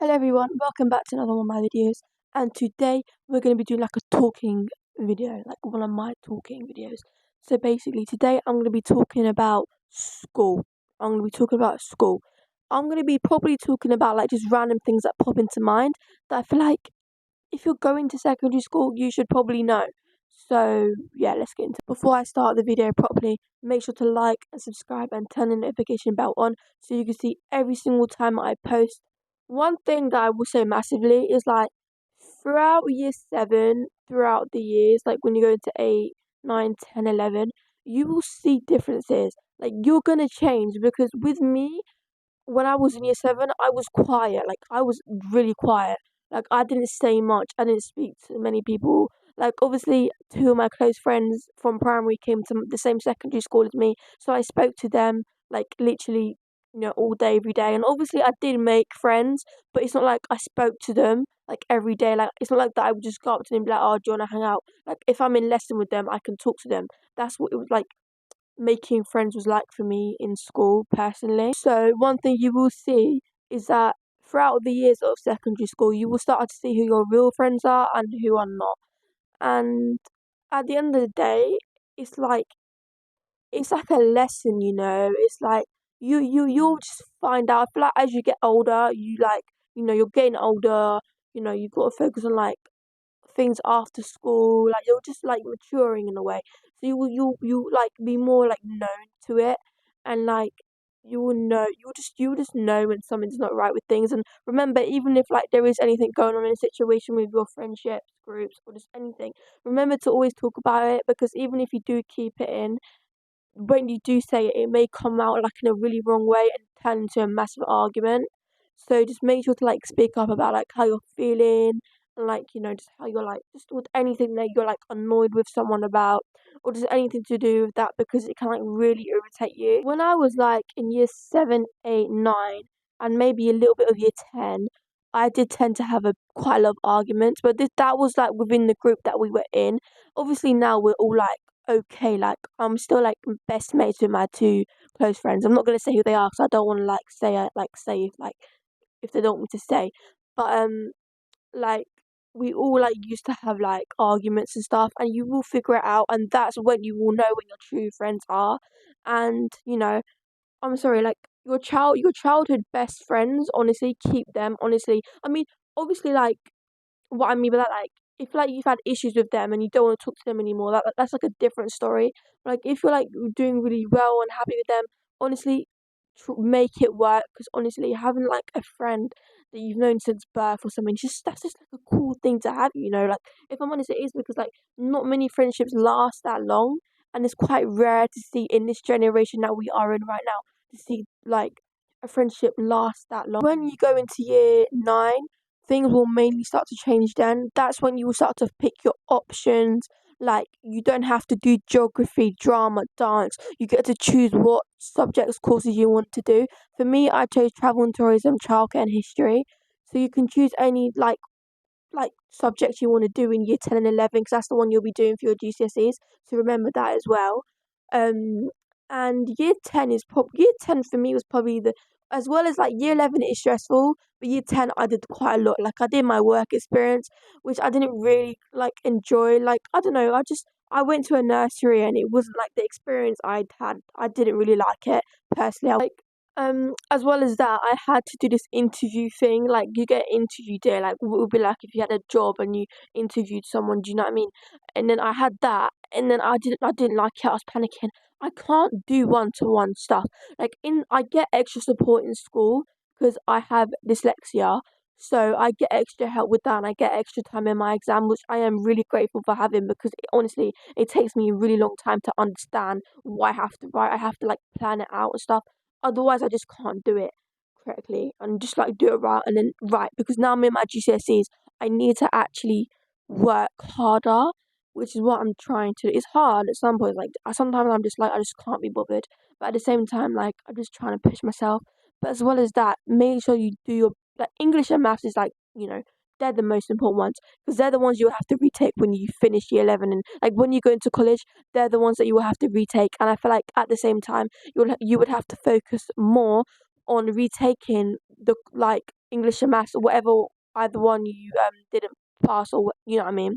Hello everyone, welcome back to another one of my videos, and today we're going to be doing like a talking video, like one of my talking videos. So basically today I'm going to be talking about school. I'm going to be probably talking about like just random things that pop into mind that I feel like if you're going to secondary school you should probably know. So yeah, let's get into it. Before I start the video properly, make sure to like and subscribe and turn the notification bell on so you can see every single time I post. One thing that I will say massively is like throughout year 7, throughout the years, like when you go into 8, 9, 10, 11, you will see differences. Like you're gonna change because with me, when I was in year 7, I was quiet. Like I was really quiet. Like I didn't say much. I didn't speak to many people. Like obviously, two of my close friends from primary came to the same secondary school as me, so I spoke to them like literally, all day, every day. And obviously, I did make friends, but it's not like I spoke to them like every day. Like it's not like that. I would just go up to them and be like, "Oh, do you wanna hang out?" Like if I'm in lesson with them, I can talk to them. That's what it was like making friends was like for me in school personally. So one thing you will see is that throughout the years of secondary school, you will start to see who your real friends are and who are not. And at the end of the day, it's like it's like a lesson, It's like you'll just find out. I feel like as you get older, you're getting older. You've got to focus on like things after school. Like you're just like maturing in a way. So you like be more like known to it, and like you will just know when something's not right with things. And remember, even if like there is anything going on in a situation with your friendships, groups, or just anything, remember to always talk about it because even if you do keep it in, when you do say it, it may come out like in a really wrong way and turn into a massive argument. So just make sure to like speak up about like how you're feeling and like just how you're like just with anything that you're like annoyed with someone about or just anything to do with that because it can like really irritate you. When I was like in year 7, 8, 9 and maybe a little bit of year 10, I did tend to have a quite a lot of arguments, but that was like within the group that we were in. Obviously now we're all like okay, like I'm still like best mates with my two close friends. I'm not gonna say who they are because I don't want to like say if they don't want me to say, but like we all like used to have like arguments and stuff, and you will figure it out, and that's when you will know when your true friends are, and I'm sorry, like your childhood best friends, honestly, keep them. Honestly, I mean, obviously, like what I mean by that, like, if like you've had issues with them and you don't want to talk to them anymore, that's like a different story. Like, if you're like doing really well and happy with them, honestly, make it work. Because honestly, having like a friend that you've known since birth or something, just that's just like a cool thing to have. Like if I'm honest, it is because like not many friendships last that long, and it's quite rare to see in this generation that we are in right now to see like a friendship last that long. When you go into year 9, things will mainly start to change then. That's when you will start to pick your options. Like, you don't have to do geography, drama, dance. You get to choose what subjects, courses you want to do. For me, I chose travel and tourism, childcare, and history. So you can choose any, like subjects you want to do in year 10 and 11 because that's the one you'll be doing for your GCSEs. So remember that as well. Um, and year 10 for me was probably the as well as like year 11 is stressful, but year 10 I did quite a lot. Like I did my work experience, which I didn't really like enjoy. Like I don't know, I went to a nursery and it wasn't like the experience I'd had. I didn't really like it personally. As well as that, I had to do this interview thing. Like you get interviewed there, like what it would be like if you had a job and you interviewed someone. Do you know what I mean? And then I had that, and then I didn't like it. I was panicking. I can't do one-to-one stuff. I get extra support in school because I have dyslexia, so I get extra help with that, and I get extra time in my exam, which I am really grateful for having because honestly, it takes me a really long time to understand what I have to write. I have to like plan it out and stuff. Otherwise, I just can't do it correctly and just like do it right and then right because now I'm in my GCSEs. I need to actually work harder, which is what I'm trying to. It's hard at some point. Like sometimes I'm just like I just can't be bothered, but at the same time, like I'm just trying to push myself. But as well as that, make sure you do your like English and maths is like they're the most important ones because they're the ones you'll have to retake when you finish year 11 and like when you go into college, they're the ones that you will have to retake. And I feel like at the same time you would have to focus more on retaking the like English and maths or whatever, either one you didn't pass, or you know what I mean.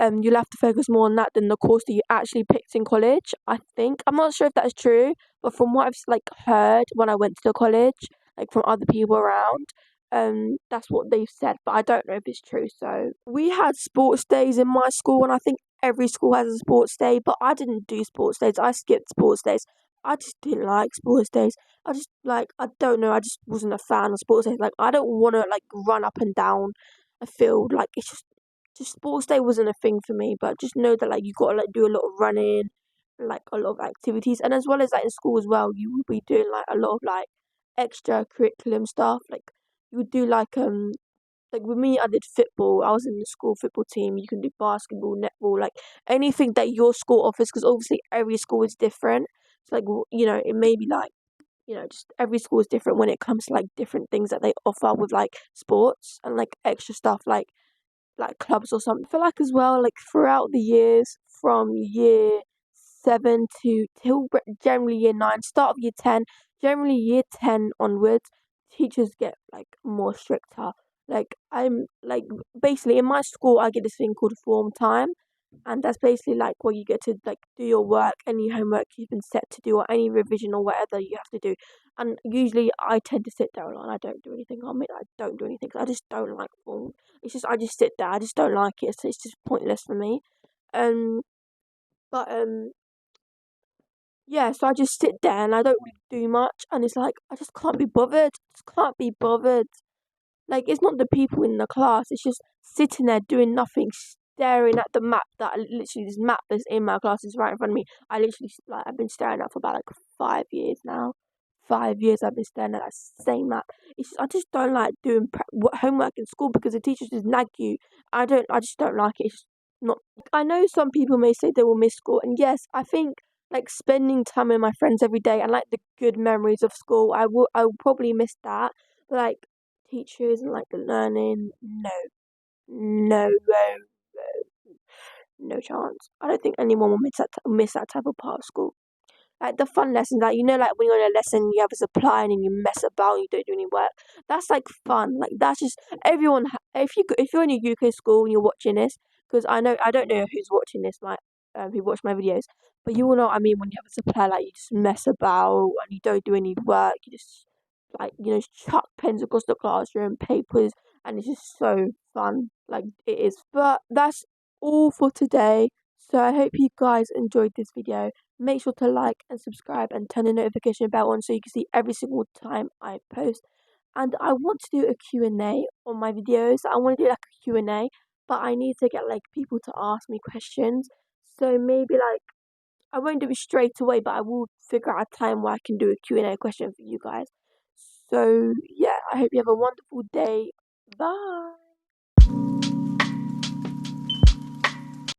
You'll have to focus more on that than the course that you actually picked in college. I think I'm not sure if that's true, but from what I've like heard when I went to the college, like from other people around, that's what they've said. But I don't know if it's true. So we had sports days in my school, and I think every school has a sports day. But I didn't do sports days. I skipped sports days. I just didn't like sports days. I just like I don't know. I just wasn't a fan of sports days. Like I don't want to like run up and down a field. Like it's just sports day wasn't a thing for me. But just know that like you gotta like do a lot of running, like a lot of activities, and as well as like in school as well, you will be doing like a lot of like extra curriculum stuff. Like you would do like with me, I did football. I was in the school football team. You can do basketball, netball, like anything that your school offers, because obviously every school is different. So like you know, it may be like just every school is different when it comes to like different things that they offer with like sports and like extra stuff like clubs or something. I feel like as well, like throughout the years from year 7 to till generally year 9, start of year 10, generally year 10 onwards, teachers get like more stricter. Like I'm like basically in my school, I get this thing called form time, and that's basically like where you get to like do your work, any homework you've been set to do, or any revision or whatever you have to do. And usually I tend to sit down and I don't do anything. I mean, I don't do anything 'cause I just don't like form. It's just I just sit there. I just don't like it. So it's just pointless for me. Um, but yeah. So I just sit there and I don't really do much. And it's like I just can't be bothered. Just can't be bothered. Like it's not the people in the class. It's just sitting there doing nothing, staring at the map. That literally this map that's in my class is right in front of me. I literally like I've been staring at it for about like 5 years now. 5 years I've been staring at that same map. I just don't like doing homework in school because the teachers just nag you. I just don't like it. It's just not. I know some people may say they will miss school, and yes, I think like spending time with my friends every day and like the good memories of school, I will probably miss that. But like teachers and like the learning, no, no, no, no chance. I don't think anyone will miss that type of part of school. Like the fun lessons, like like when you're in a lesson, you have a supply and you mess about, you don't do any work. That's like fun. Like that's just everyone. If you're in a UK school and you're watching this, because I don't know who's watching this, like who watch my videos, but you will know what I mean when you have a supply, like you just mess about and you don't do any work. You just like chuck pens across the classroom, papers, and it's just so fun. Like it is. But that's all for today. So I hope you guys enjoyed this video. Make sure to like and subscribe and turn the notification bell on so you can see every single time I post. And I want to do a Q&A on my videos. I want to do like a Q&A, but I need to get like people to ask me questions. So maybe like I won't do it straight away, but I will figure out a time where I can do a Q&A question for you guys. So yeah, I hope you have a wonderful day. Bye.